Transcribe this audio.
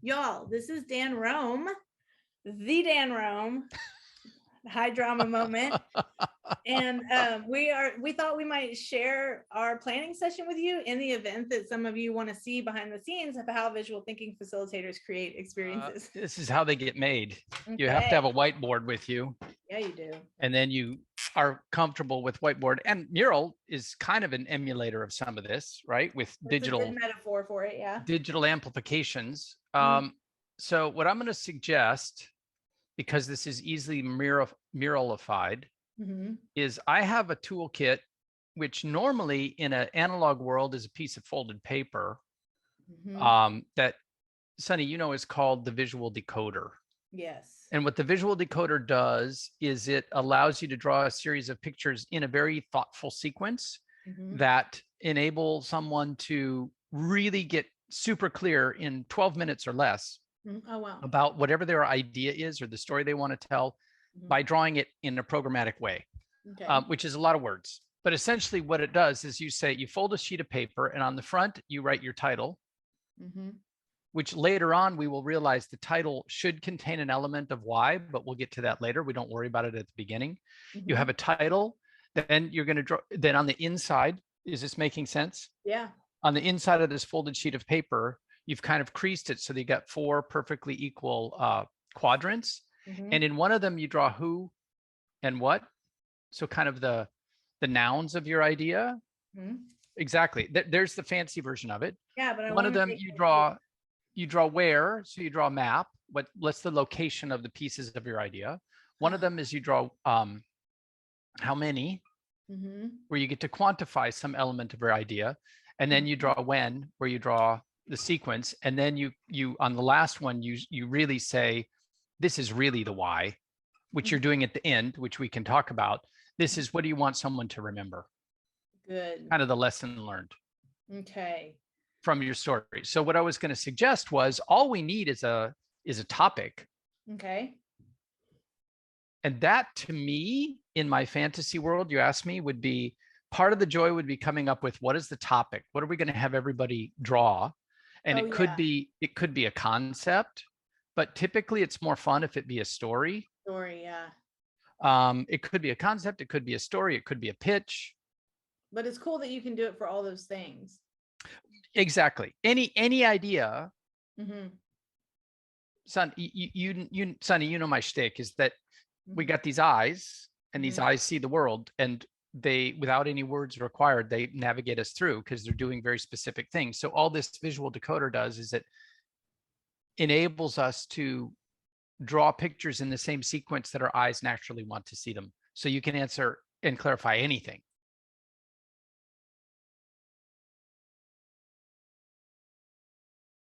Y'all, this is Dan Rome, the Dan Rome, high drama moment. And we thought we might share our planning session with you in the event that some of you want to see behind the scenes of how visual thinking facilitators create experiences. This is how they get made. Okay. You have to have a whiteboard with you. Yeah, you do. And then you are comfortable with whiteboard, and mural is kind of an emulator of some of this, right? With digital, a good metaphor for it. Yeah. Digital amplifications. So what I'm going to suggest, because this is easily muralified, is I have a toolkit, which normally in an analog world is a piece of folded paper, that Sunny, you know, is called the visual decoder. Yes. And what the visual decoder does is it allows you to draw a series of pictures in a very thoughtful sequence that enable someone to really get super clear in 12 minutes or less about whatever their idea is or the story they want to tell by drawing it in a programmatic way, which is a lot of words. But essentially what it does is you fold a sheet of paper, and on the front, you write your title, which later on we will realize the title should contain an element of why, but we'll get to that later. We don't worry about it at the beginning. You have a title, then you're going to draw, then on the inside, is this making sense? Yeah. On the inside of this folded sheet of paper, you've kind of creased it so that you got 4 perfectly equal quadrants. And in one of them, you draw who and what. So kind of the nouns of your idea. Exactly. There's the fancy version of it. Yeah, but one of them you draw where, so you draw a map. What's the location of the pieces of your idea? One of them is you draw how many, where you get to quantify some element of your idea. And then you draw when, where you draw the sequence. And then you on the last one, you really say, this is really the why, which you're doing at the end, which we can talk about. This is what do you want someone to remember? Good. Kind of the lesson learned. Okay. From your story. So what I was going to suggest was all we need is a topic. Okay. And that, to me, in my fantasy world, you asked me, would be part of the joy would be coming up with what is the topic? What are we going to have everybody draw? And it could be a concept, but typically it's more fun if it be a story. Story, yeah. It could be a concept, it could be a story, it could be a pitch. But it's cool that you can do it for all those things. Exactly. Any idea. Son, you Sonny, you know my shtick is that we got these eyes, and these eyes see the world, and they, without any words required, they navigate us through because they're doing very specific things. So all this visual decoder does is it enables us to draw pictures in the same sequence that our eyes naturally want to see them. So you can answer and clarify anything.